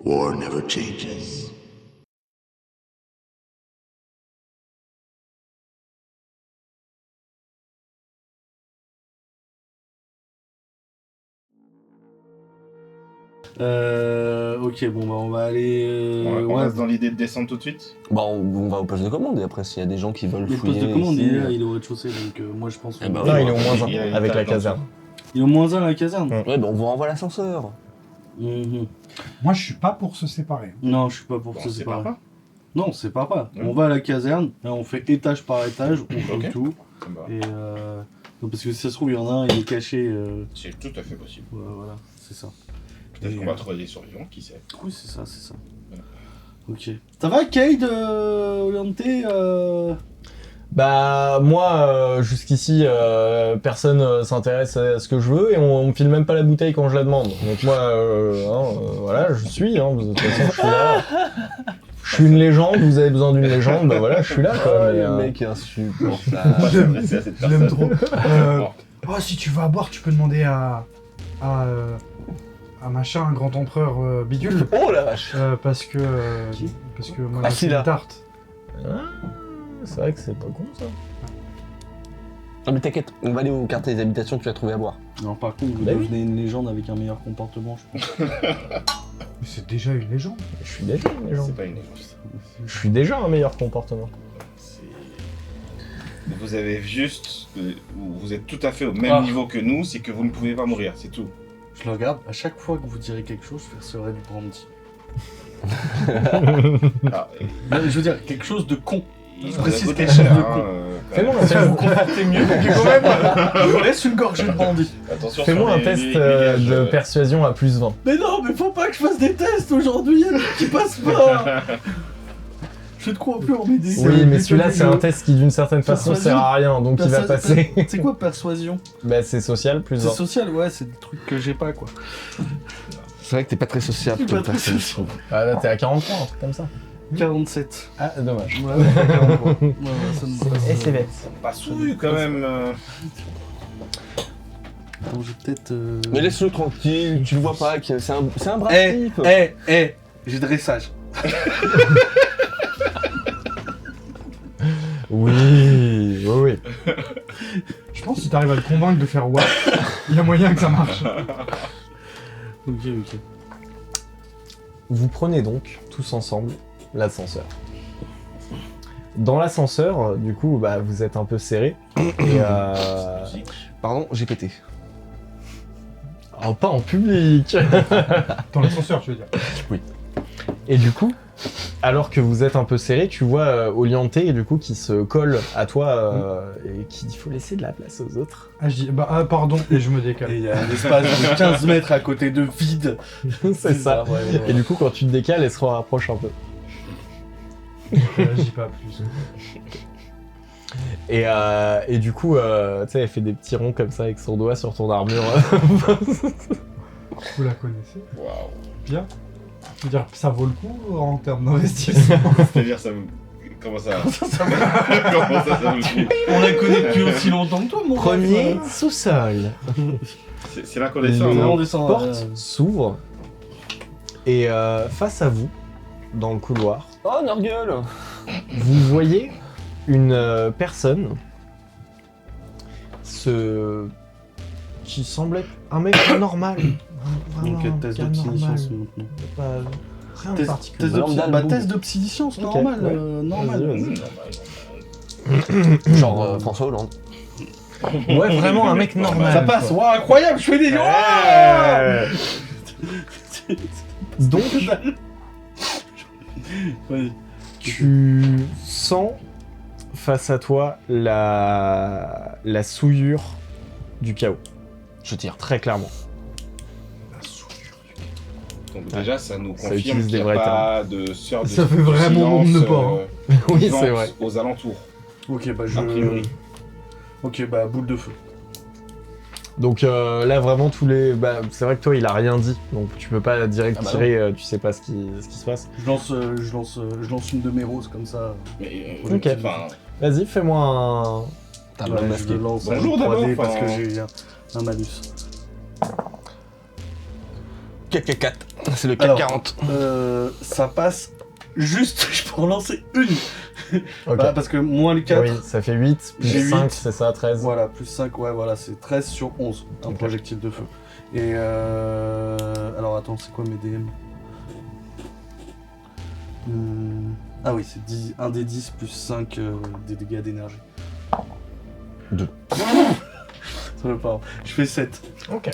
War never changes. Ok, bon bah on va aller... On reste dans l'idée de descendre tout de suite. Bah on va au poste de commande et après s'il y a des gens qui veulent Le fouiller poste de commande, ici, il est au rez-de-chaussée, donc moi je pense... Eh ben, Non, oui, il est au moins il y a 1 une avec la table en caserne. Il est au moins 1 à la caserne. Ouais, bah on vous renvoie l'ascenseur. Mhm. Moi, je suis pas pour se séparer. Non, je suis pas pour Bon, se c'est séparer. pas. Non, c'est pas. Ouais. On va à la caserne, là on fait étage par étage, on fait Ok. tout. Ça me va. Et non, parce que si ça se trouve, il y en a un, il est caché. C'est tout à fait possible. Voilà, c'est ça. Peut-être Et, qu'on va trouver des survivants, qui sait. Oui, c'est ça, c'est ça. Voilà. Ok. Ça va, Cade, orienté Bah moi jusqu'ici personne s'intéresse à ce que je veux et on me file même pas la bouteille quand je la demande. Donc moi voilà je suis de toute façon je suis là. Je suis une légende, vous avez besoin d'une légende, bah voilà je suis là quoi. Mais, Le mec est insupportable. On va s'adresser à cette Je l'aime trop. Bon. Oh, si tu veux à boire, tu peux demander à machin, un grand empereur bidule. Oh la vache. Parce que moi, Ah, j'ai si, fait là. une tarte. c'est vrai que c'est pas con ça. Non mais t'inquiète, on va aller au quartier des habitations, tu vas trouver à boire. Non, par contre, vous Bah oui. devenez une légende avec un meilleur comportement, je pense. Mais c'est déjà une légende. Je suis déjà une légende. C'est pas une légende. Je suis déjà un meilleur comportement. C'est- Vous avez juste... Vous êtes tout à fait au même niveau que nous, c'est que vous ne pouvez pas mourir, c'est tout. Je le regarde, à chaque fois que vous direz quelque chose, je verserai du brandy. Ah, Non, je veux dire, quelque chose de con. il Je vous a précise coûté quelque chose cher, de hein, con. quand Fais-moi même. un Si vous test, vous comportez mieux, mais quand même, je vous laisse une gorgée de brandy. Attention fais-moi sur un les- test les gages, de persuasion à plus 20. Mais non, mais faut pas que je fasse des tests aujourd'hui, il y a des trucs qui passent pas. Je ne crois plus en mes dés. Oui mais celui-là c'est un test qui d'une certaine façon Persuasion. sert à rien donc il va passer. C'est quoi persuasion? Bah c'est social plus C'est 20. social, ouais, c'est des trucs que j'ai pas, quoi. C'est vrai que t'es pas très sociable Je suis toi, pas très personne. social. Ah là t'es à 43 un truc comme ça. 47. Ah dommage. Ouais, ouais, 43. Ouais, ouais, ça me passe. Et c'est bête. Pas souillé quand même. Attends, j'ai peut-être. Mais laisse-le tranquille, tu le vois pas, c'est un brave type. J'ai dressage. Oui, oui. Je pense que si t'arrives à le convaincre de faire ouais, il y a moyen que ça marche. Ok, ok. Vous prenez donc tous ensemble l'ascenseur. Dans l'ascenseur, du coup, bah, vous êtes un peu serrés. Et Pardon, j'ai pété. pas en public. Dans l'ascenseur, tu veux dire. Et du coup, alors que vous êtes un peu serrés, tu vois Olianté du coup qui se colle à toi et qui dit faut laisser de la place aux autres. Ah, je dis, pardon, et je me Et décale. il y a un espace de 15 mètres à côté de vide. C'est ça. Ouais, ouais, ouais. Et du coup, quand tu te décales, elle se rapproche un peu. Réagis pas plus. Et du coup, tu sais, elle fait des petits ronds comme ça avec son doigt sur ton armure. Vous la connaissez Waouh. bien. Je veux dire, ça vaut le coup en termes d'investissement. C'est-à-dire, ça me. Comment ça Comment ça vaut le coup On la connaît depuis aussi longtemps que toi, mon Premier ref. sous-sol. C'est là qu'on descend, Le on non descend, porte s'ouvre et face à vous, dans le couloir, Oh, Norgueule. vous voyez une personne qui semble être un mec normal. Vraiment Donc, un test gars d'obstinence normal. maintenant. Pas- Rien de particulier. Test d'obstinence, Ok, normal. ouais. Normal. Vas-y. Genre François Hollande. Ouais, vraiment un mec normal. Ça passe, quoi. waouh, incroyable, je fais des. Ouais. Donc, Vas-y. tu sens face à toi la souillure du chaos. Je tire. Très clairement. Donc déjà, ça nous Ça confirme utilise qu'il des n'y a vrais pas de sœur de Ça fait vraiment silence, monde de pas, Oui, vivante c'est vrai. aux alentours, Ok, bah a priori. Ok, bah boule de feu. Donc là vraiment tous les... Bah, c'est vrai que toi il a rien dit, donc tu peux pas direct Ah bah tirer, tu sais pas ce qui se passe. Je lance une de mes roses comme ça. Mais, Ok. enfin, Vas-y, fais-moi un... T'as Ouais, mal je masqué. le lance Bonjour en 3D d'abord, parce que enfin. j'ai un malus. 4. C'est le Alors, 440. Ça passe juste, je peux en lancer une. Ok. Bah, parce que moins les 4, Oui, ça fait 8, J'ai plus 5, 8. c'est ça, 13. voilà, plus 5, ouais, voilà, c'est 13 sur 11, un Ok. projectile de feu. Et alors attends, c'est quoi mes DM? Ah oui, c'est 10, 1 des 10 plus 5 des dégâts d'énergie. 2. Ça va pas. Je fais 7. Ok.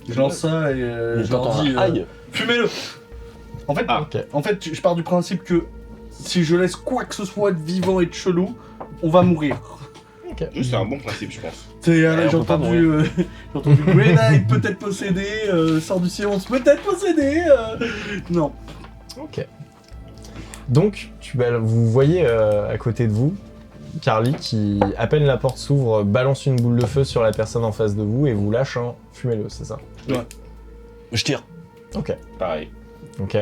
Je lance ça et je leur dis Aïe. fumez-le. En fait, Ok. je pars du principe que si je laisse quoi que ce soit de vivant et de chelou, on va mourir. C'est un bon principe, je pense. J'ai on peut pas entendu Grenade peut-être possédé, sort du silence peut-être possédé. Non. Ok. Donc, vous voyez à côté de vous, Carly qui, à peine la porte s'ouvre, balance une boule de feu sur la personne en face de vous et vous lâche un fumez-le, c'est ça? Je tire. Ok. Pareil. Ok.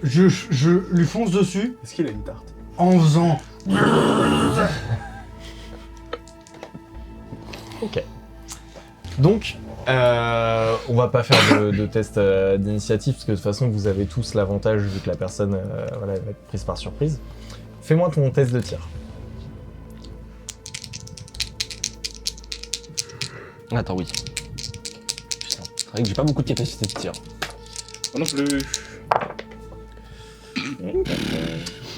Je lui fonce dessus Est-ce qu'il a une tarte? en faisant. Ok. Donc, on va pas faire de test d'initiative parce que de toute façon vous avez tous l'avantage vu que la personne voilà, elle va être prise par surprise. Fais-moi ton test de tir. Attends, oui. Putain, c'est vrai que j'ai pas beaucoup de capacité de tir. Moi non plus.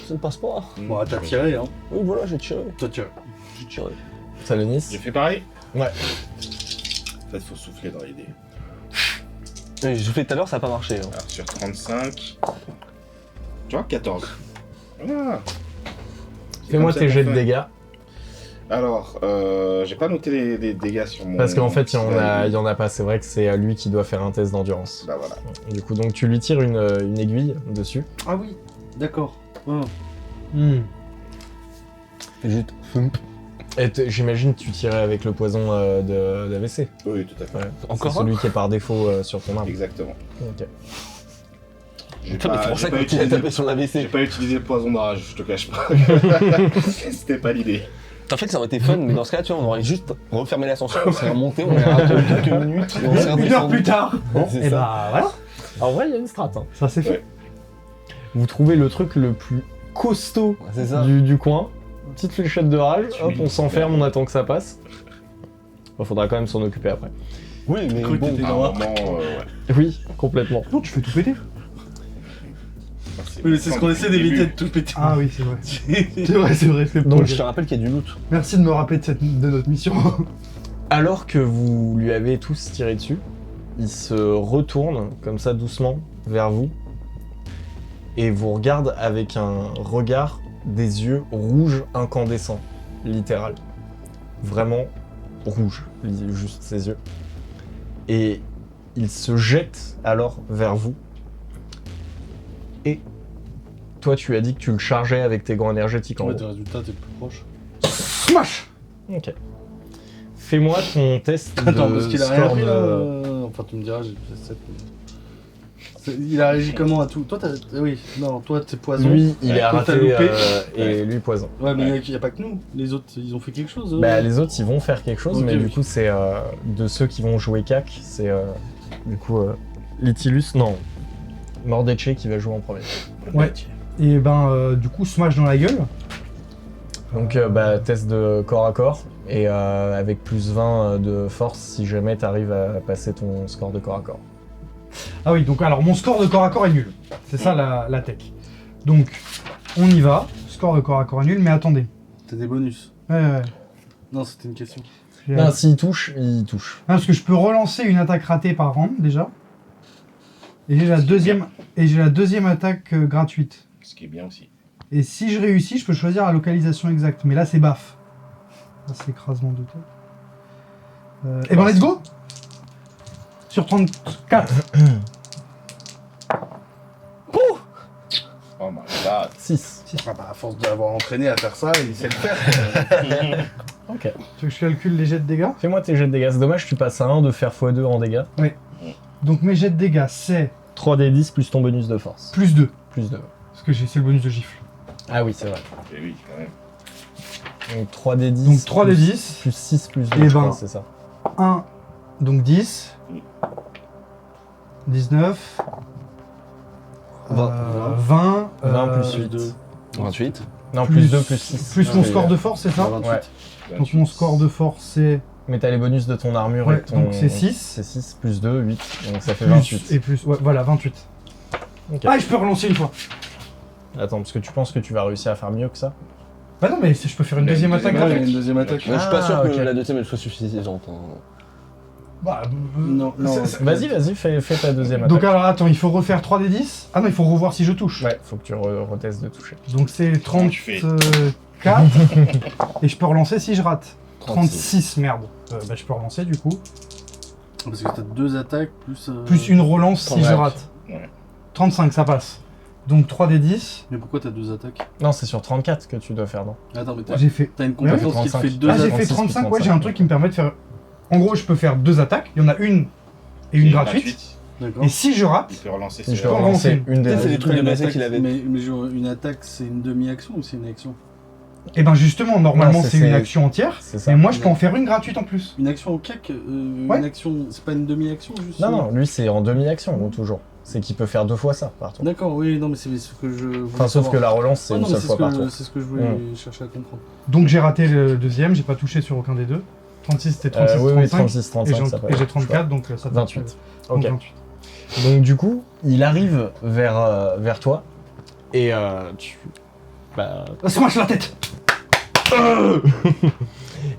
Ça ne passe pas. Bon, t'as tiré, hein. Oui, voilà, j'ai tiré. Toi, tu J'ai tiré. Salonis. J'ai fait pareil. Ouais. En fait, faut souffler dans l'idée. Oui, j'ai fait tout à l'heure, ça a pas marché. Hein. Alors, sur 35. Tu vois, 14. Voilà. C'est Fais-moi comme ça tes qu'on jets de fait. dégâts. Alors, j'ai pas noté les dégâts sur mon. Parce qu'en fait, il y en en a pas. C'est vrai que c'est à lui qui doit faire un test d'endurance. Bah voilà. Du coup, donc tu lui tires une aiguille dessus. Ah oui, d'accord. Juste. Thump. Et j'imagine que tu tirais avec le poison d'AVC. Oui, tout à fait. Ouais. Encore C'est celui qui est par défaut sur ton arme. Exactement. Ok. J'ai Putain, mais c'est pour ça j'ai que tu as utilisé- tapé sur j'ai l'AVC. pas utilisé le poison de rage, je te cache pas. C'était pas l'idée. En fait, ça aurait été fun, mais dans ce cas-là, tu vois, on aurait juste refermé l'ascenseur, on serait remonté, on aurait attendu quelques minutes, et on serait Une heure redescendu. plus tard. C'est Et ça. bah voilà, En vrai, il y a une strat. Hein. ça c'est fait. Ouais. Vous trouvez le truc le plus costaud Ouais, c'est ça. du coin. Petite fléchette de rage, Tu hop, mets on une s'enferme, super. on attend que ça passe. Bon, faudra quand même s'en occuper après. Oui, mais Cru que bon. t'étais À un dans moment, ouais. Oui, complètement. Non, tu fais tout péter. Oui, mais c'est ce qu'on essaie d'éviter de tout péter. Ah oui, c'est vrai. C'est vrai, c'est le Donc, projet. Je te rappelle qu'il y a du loot. Merci de me rappeler de notre mission. Alors que vous lui avez tous tiré dessus, il se retourne comme ça doucement vers vous et vous regarde avec un regard des yeux rouges incandescents, littéral. Vraiment rouge, juste ses yeux. Et il se jette alors vers vous. Et toi, tu as dit que tu le chargeais avec tes gants énergétiques en Ouais, haut. des résultats, t'es le plus proche. Smash. Ok. Fais-moi ton test Attends, de parce qu'il a rien score pris de- là. Enfin, tu me diras, j'ai fait 7. Il a réagi comment à tout? Toi, t'as. Oui, non, toi, t'es poison. Lui, il est Toi, t'as raté loupé. et lui poison. Ouais, mais il y a pas que nous. Les autres, ils ont fait quelque chose. Bah, les autres, ils vont faire quelque chose, Ok, mais du oui. coup, c'est de ceux qui vont jouer CAC, c'est du coup Litilus, non, Mordecai qui va jouer en premier. Ouais. Et ben du coup smash dans la gueule. Donc, bah, test de corps à corps et avec plus 20 de force si jamais t'arrives à passer ton score de corps à corps. Ah oui, donc alors mon score de corps à corps est nul. C'est ça la tech. Donc on y va. Score de corps à corps est nul, mais attendez. T'as des bonus. Ouais. Non, c'était une question. J'ai- Non, s'il touche, il touche. Ah, parce que je peux relancer une attaque ratée par round déjà. Et j'ai la deuxième attaque gratuite. Ce qui est bien aussi. Et si je réussis, je peux choisir la localisation exacte. Mais là, c'est baf. Là, c'est écrasement de tête. Et ben, let's go. Sur 34. Oh my god. 6. Ah bah, à force d'avoir entraîné à faire ça, il sait le faire. Ok. Tu veux que je calcule les jets de dégâts? Fais-moi tes jets de dégâts. C'est dommage, tu passes à 1 de faire x2 en dégâts. Donc mes jets de dégâts, c'est 3d10 plus ton bonus de force. plus 2. Plus 2. Parce que c'est le bonus de gifle. Ah oui, c'est vrai. Et oui, quand même. Donc 3d10. Donc 3d10. Plus 6 plus 2, Et je ben, crois, c'est ça. 1, donc 10. 19. 20. 20 plus 8. 2, 28. Non, plus 2, plus 6. Plus mon score de force, c'est ça? 28. Ouais. Donc mon score de force, c'est... Mais t'as les bonus de ton armure Ouais, et ton... donc c'est 6. C'est 6 plus 2, 8. Donc ça fait Plus 28. et plus, ouais, voilà, 28. Ok. Ah, et je peux relancer une fois. Attends, parce que tu penses que tu vas réussir à faire mieux que ça? Bah non, mais je peux faire une Mais deuxième une attaque deuxième Ouais, il y a gratuite. une deuxième attaque. Je suis pas sûr Ah, que ok. la deuxième elle soit suffisante. Hein. Bah, Non, non. Vas-y, fais ta deuxième attaque. donc alors attends, il faut refaire 3d10. Ah non, il faut revoir si je touche. Ouais, faut que tu retestes de toucher. Donc c'est Comment tu fais 34. Et je peux relancer si je rate. 36, merde. Bah je peux relancer du coup. Parce que t'as 2 attaques plus. Plus une relance si je 35. rate. Ouais. 35, ça passe. Donc 3d10. Mais pourquoi t'as 2 attaques? Non, c'est sur 34 que tu dois faire, non? Attends, mais J'ai fait... t'as une compétence qui te 35. fait 2 Ah, j'ai attaques. fait 36 35, plus ouais, j'ai un 35, truc qui me permet de faire... En gros, je peux faire 2 attaques. Il y en a une et une gratuite. D'accord. Et si je rate, Il peut relancer Si je ses peux peux relancer relancer. une des C'est deux. les trucs de Une base attaque, qu'il avait. mais genre, une attaque, c'est une demi-action ou c'est une action? et ben justement, normalement, Non, c'est une action entière. C'est ça. Mais moi, je peux en faire une gratuite en plus. Une action au cac Ouais. Une action, c'est pas une demi-action juste? Non, non, lui c'est en demi-action, toujours. C'est qu'il peut faire 2 fois ça, par contre. D'accord, oui, non, mais c'est ce que je voulais Enfin, sauf savoir. que la relance, c'est Ah, une non, mais seule fois par tour. c'est ce que je voulais chercher à comprendre. Donc j'ai raté le deuxième, j'ai pas touché sur aucun des deux. 36, c'était 36, Oui, oui, 35. 36, 35, ça Et j'ai 34, donc ça fait 28. donc Ok. 28. Donc du coup, il arrive vers toi, et tu... Bah... Ah, smash la tête.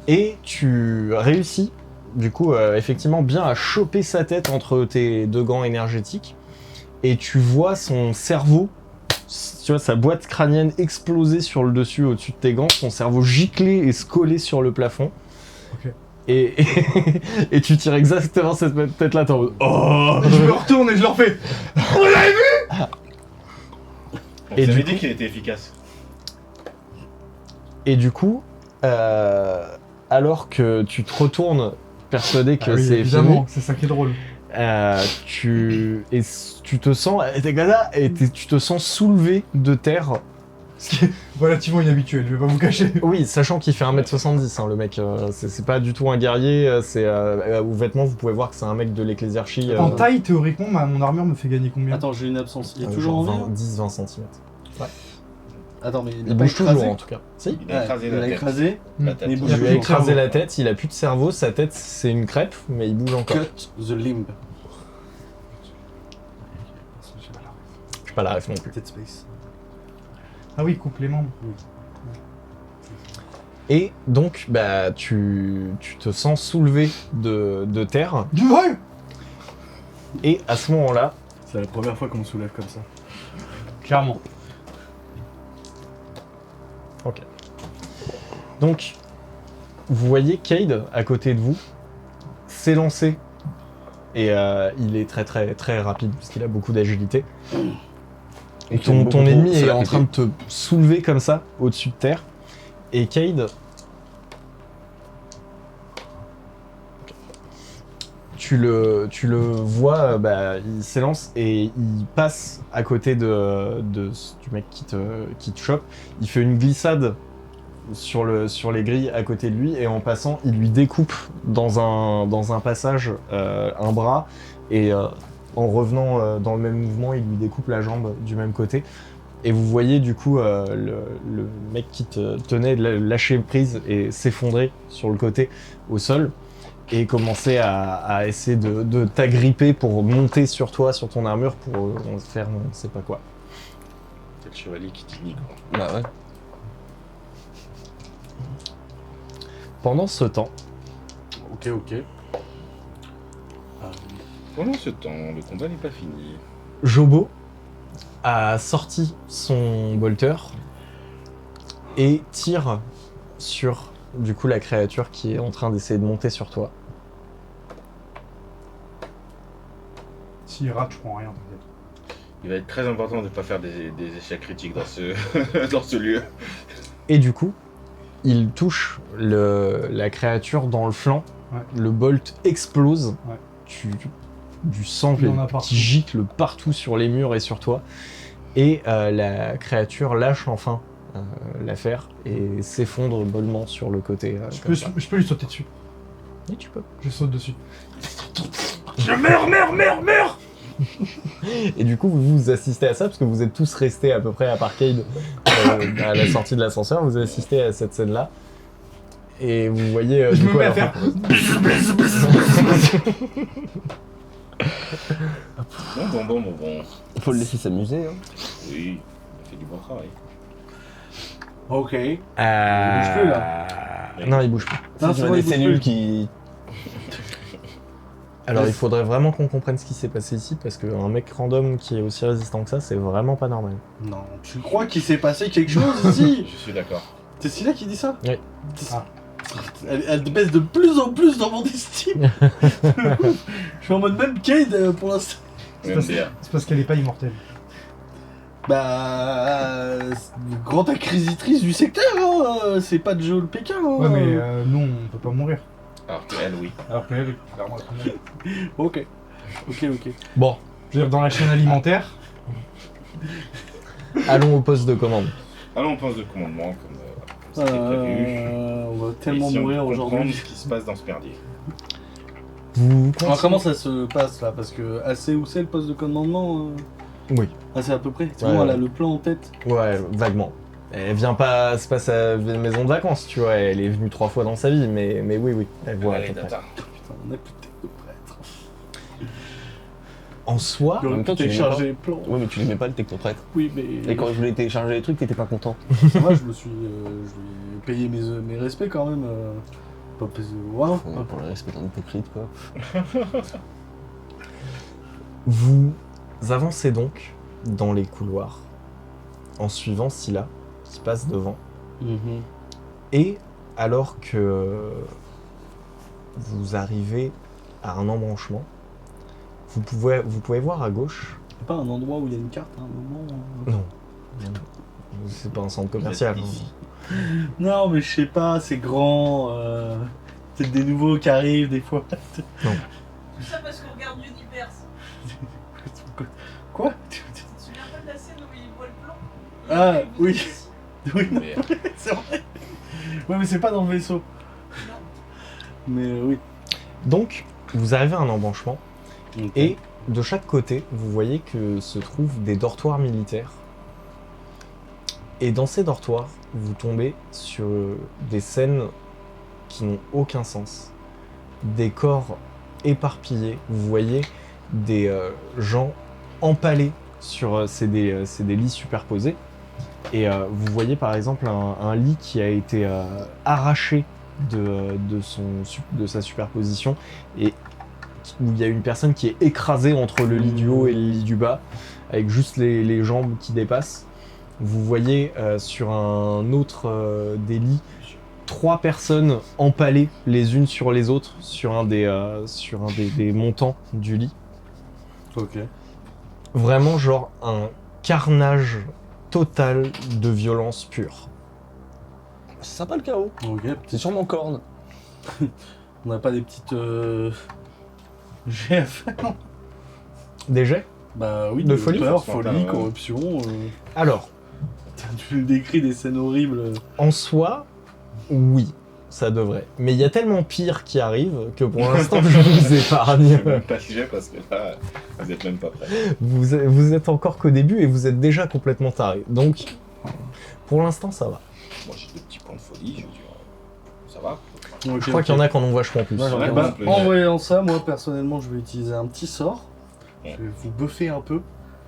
Et tu réussis, du coup, effectivement, bien à choper sa tête entre tes deux gants énergétiques, et tu vois son cerveau, tu vois, sa boîte crânienne exploser sur le dessus, au-dessus de tes gants, son cerveau gicler et se coller sur le plafond. Ok. Et tu tires exactement cette tête-là, t'es en mode oh. Je me retourne et je leur fais. Et Et du j'avais coup- dit qu'il était efficace. Et du coup, alors que tu te retournes persuadé que Ah oui, c'est évidemment, fini, c'est ça qui est drôle. tu te sens, t'es comme ça, et tu te sens soulevé de terre. Ce qui est relativement inhabituel, je vais pas vous cacher. Oui, sachant qu'il fait 1m70, hein, le mec, c'est pas du tout un guerrier, aux vêtements, vous pouvez voir que c'est un mec de l'ecclésiarchie. En taille, théoriquement, mon armure me fait gagner combien? Attends, j'ai une absence. Il y a toujours en vie là 10-20 cm. Attends, mais Il bouge toujours en tout cas. Si. Il a écrasé Il la a tête. écrasé. La tête. Mais il bouge Il lui a toujours. écrasé la tête, il a plus de cerveau, sa tête c'est une crêpe, mais il bouge encore. Cut the limb. J'ai pas la ref non plus. Dead Space. Ah oui, coupe les membres. Et donc, bah, tu te sens soulevé de terre, Du vol. et à ce moment-là, C'est la première fois qu'on me soulève comme ça. Clairement. donc, vous voyez Cade à côté de vous s'élancer, et il est très très très rapide puisqu'il a beaucoup d'agilité. Et Ton ennemi est en train de te soulever comme ça au-dessus de terre, et Cade, tu le vois, bah, il s'élance et il passe à côté du mec qui te chope. Il fait une glissade sur les grilles à côté de lui, et en passant, il lui découpe dans un passage un bras, et en revenant dans le même mouvement, il lui découpe la jambe du même côté. Et vous voyez du coup le mec qui te tenait lâcher prise et s'effondrer sur le côté au sol, et commencer à essayer de t'agripper pour monter sur toi, sur ton armure, pour faire on ne sait pas quoi. C'est le chevalier qui t'imite. Bah ouais. Pendant ce temps, Ok, ok. Pendant ce temps, le combat n'est pas fini. Jobo a sorti son bolter et tire sur du coup la créature qui est en train d'essayer de monter sur toi. S'il rate, je prends rien, t'inquiète. Il va être très important de ne pas faire des échecs critiques dans ce, dans ce lieu. Et du coup, il touche la créature dans le flanc. Ouais. Le bolt explose. Ouais. Du sang Il y en a partout. qui gicle partout sur les murs et sur toi. Et la créature lâche enfin l'affaire et s'effondre mollement sur le côté. Je comme ça. peux lui sauter dessus. Oui, tu peux. Je saute dessus. Meurs. Et du coup, vous assistez à ça, parce que vous êtes tous restés à peu près à Parkade à la sortie de l'ascenseur, vous assistez à cette scène-là. Et vous voyez... Je du me coup, mets à alors, faire. Bon. Faut le laisser s'amuser. Hein. Oui, il a fait du bon travail. Ok. Il bouge plus, là. Non, il bouge plus. Non, Tu c'est vois vrai, des il bouge cellules plus. qui... Alors, il faudrait vraiment qu'on comprenne ce qui s'est passé ici, parce qu'un mec random qui est aussi résistant que ça, c'est vraiment pas normal. Non, tu crois qu'il s'est passé quelque chose ici? Je suis d'accord. C'est Scylla qui dit ça? Oui. Ah. Elle baisse de plus en plus dans mon estime. Je suis en mode même Cade pour l'instant. MDR. C'est parce qu'elle est pas immortelle. Bah, grande acquisitrice du secteur, hein. C'est pas Joe le Pékin. Hein. Ouais, mais nous, on peut pas mourir. Alors que elle, oui. Alors qu'elle, est clairement, elle peut mourir. Ok. Bon, Je veux dire, dans la chaîne alimentaire, allons au poste de commande. Allons, on pense de commandement, comme c'était prévu. On va tellement Essayons de mourir comprendre aujourd'hui. ce qui se passe dans ce merdier. Vous Alors comment ça se passe là? Parce que assez où c'est le poste de commandement? Oui. Ah, c'est à peu près. C'est Ouais, bon, elle ouais. a le plan en tête. Ouais, vaguement. Elle vient pas, c'est pas sa maison de vacances, tu vois, elle est venue 3 fois dans sa vie, mais oui, elle voit à Allez, peu près. Data. Putain, on a plus de tête de prêtre. En soi, Il aurait même pu temps, tu télécharger l'as les plans. Ouais, mais tu l'aimais pas le technoprêtre. Oui, mais. Et quand je voulais télécharger les trucs, t'étais pas content. Moi, je me suis. Je vais payer mes respects quand même. Pas wow. Ouais, pour le respect d'un hypocrite, quoi. vous avancez donc dans les couloirs en suivant Scylla qui passe devant. Et alors que vous arrivez à un embranchement, vous pouvez voir à gauche. C'est pas un endroit où il y a une carte à un moment. Non. C'est pas un centre commercial. Vous êtes ici. Non, mais je sais pas, c'est grand. Peut-être des nouveaux qui arrivent des fois. Tout ça parce qu'on regarde Universe. Quoi? Tu te souviens pas de la scène où il voit le plan? Ah, Et vous oui. êtes ici. Oui, non, Mais, c'est vrai. Ouais, mais c'est pas dans le vaisseau. Non. Mais oui. Donc, vous arrivez à un embranchement et de chaque côté, vous voyez que se trouvent des dortoirs militaires. Et dans ces dortoirs, vous tombez sur des scènes qui n'ont aucun sens. Des corps éparpillés. Vous voyez des gens empalés sur... c'est des lits superposés. Et vous voyez par exemple un lit qui a été arraché de sa superposition et où il y a une personne qui est écrasée entre le lit du haut et le lit du bas, avec juste les jambes qui dépassent. Vous voyez sur un autre des lits 3 personnes empalées les unes sur les autres sur un des montants du lit. Ok. Vraiment genre un carnage total de violence pure. C'est sympa le chaos. Ok. C'est sûrement corne. On n'a pas des petites. GF. Des jets? Bah oui, De folie peur, Spontané, folie, ouais. corruption. Alors, Tu nous décris des scènes horribles. en soi, oui, ça devrait. Mais il y a tellement pire qui arrive que pour l'instant, je vous épargne. je vais même pas sujet parce que là, vous êtes même pas prêts. Vous êtes encore qu'au début et vous êtes déjà complètement taré. Donc, pour l'instant, ça va. Moi, j'ai des petits points de folie, je veux dire. Ça va. Je crois qu'il y en a qui en ont vachement plus. Moi, j'en ai Ouais, un. bah, Bah, en voyant ça, moi personnellement, je vais utiliser un petit sort. Ouais. Je vais vous buffer un peu.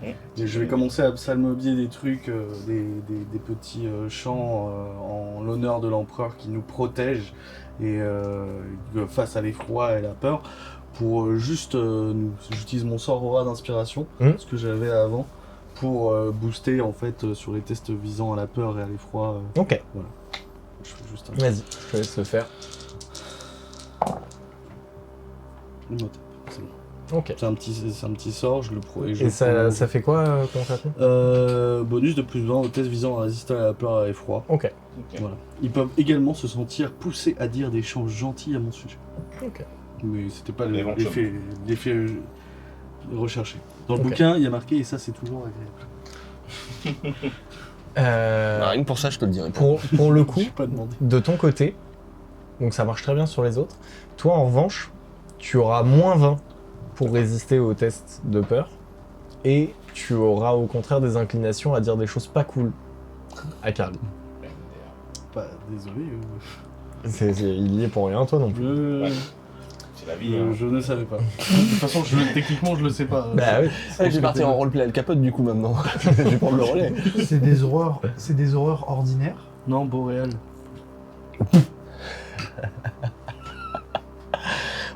Ouais. Et je vais commencer à psalmodier des trucs, des petits chants en l'honneur de l'empereur qui nous protège et face à l'effroi et la peur. Pour j'utilise mon sort aura d'inspiration, ce que j'avais avant, pour booster en fait sur les tests visant à la peur et à l'effroi. Ok, Je fais juste vas-y, je te laisse le faire. une note. C'est bon. Ok. C'est un petit sort, je le pro. Et ça fait quoi concrètement? Bonus de plus 20 aux tests visant à résister à la peur et à l'effroi. Ok. Ok. Voilà. Ils peuvent également se sentir poussés à dire des choses gentilles à mon sujet. Ok. Mais c'était pas Éventuellement. l'effet recherché. Dans le Ok. bouquin, il y a marqué et ça c'est toujours agréable. Bah, rien que pour ça, je te le dirais pas. Pour le coup, Je pas demandé. de ton côté, Donc ça marche très bien sur les autres. Toi, en revanche, tu auras moins 20 pour résister au test de peur. Et tu auras au contraire des inclinations à dire des choses pas cool à Carl. Bah, désolé. Il y est pour rien, toi non plus. Ouais. C'est la vie. Hein. Je ne savais pas. De toute façon, techniquement, je le sais pas. Bah oui. Je vais partir en roleplay Al Capote du coup maintenant. Je vais prendre le relais. C'est des horreurs ordinaires. Non, Boréal.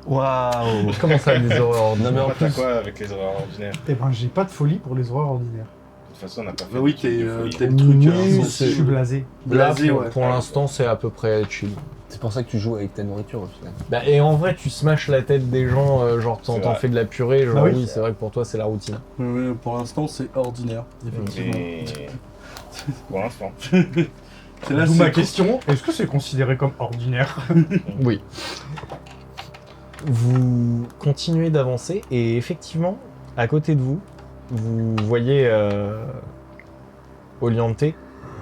Waouh. Comment ça, des horreurs Non mais en T'as plus, quoi avec les horreurs ordinaires? Eh ben, j'ai pas de folie pour les horreurs ordinaires. De toute façon, on n'a pas fait. Bah oui, de truc de folie. t'es le truc Oui, insensible. c'est- Je suis blasé. là, Blasé, pour, ouais. pour l'instant, c'est à peu près chill. c'est pour ça que tu joues avec ta nourriture au final. Bah, et en vrai, tu smashes la tête des gens, genre C'est t'en vrai. fais de la purée, genre Bah oui. oui, c'est vrai que pour toi c'est la routine. Mais pour l'instant, c'est ordinaire, effectivement. Mais. Pour l'instant. C'est là, D'où c'est ma question, est-ce que c'est considéré comme ordinaire? Oui. Vous continuez d'avancer et effectivement, à côté de vous, vous voyez Oliante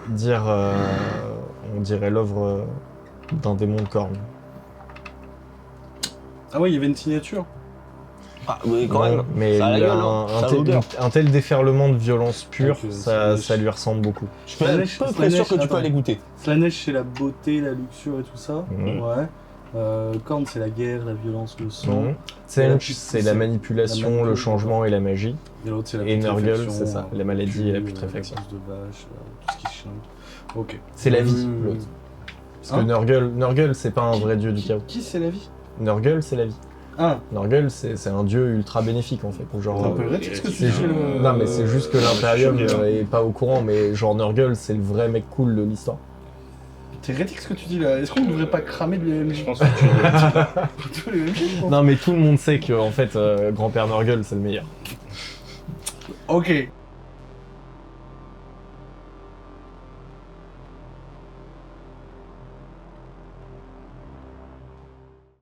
dire, on dirait l'œuvre d'un démon de corne. Ah ouais, il y avait une signature. Ah oui, quand Non, même. mais Ça a la il a gueule, hein. un Ça a tel, l'odeur. un tel déferlement de violence pure, Donc, ça lui ressemble beaucoup. Je suis Slanesh, à peu près sûr que tu attends. peux aller goûter. Slanesh, c'est la beauté, la luxure et tout ça. Mhm. Ouais. Korn, c'est la guerre, la violence, le sang. Mhm. Tsench, c'est la manipulation, la le changement et la magie. Et l'autre, c'est la Et Nurgle, putréfaction, c'est ça, la maladie et la putréfaction. La pousse de vache, tout ce qui chante. Ok. C'est la vie, Euh, l'autre. Parce que Hein Nurgle, c'est pas un vrai dieu du chaos. Qui c'est la vie? Nurgle, c'est la vie. Ah, Nurgle, c'est un dieu ultra bénéfique en fait. Genre, c'est un peu hérétique ce que tu c'est dis. ju- le- Non mais c'est juste que je l'Imperium suis choqué, est pas au courant, mais genre Nurgle, c'est le vrai mec cool de l'histoire. C'est hérétique ce que tu dis là. Est-ce qu'on ne devrait pas cramer de Je l'UMJ? pense que tu. Tous les MJ, je pense. Non mais tout le monde sait que en fait, grand-père Nurgle, c'est le meilleur. Ok.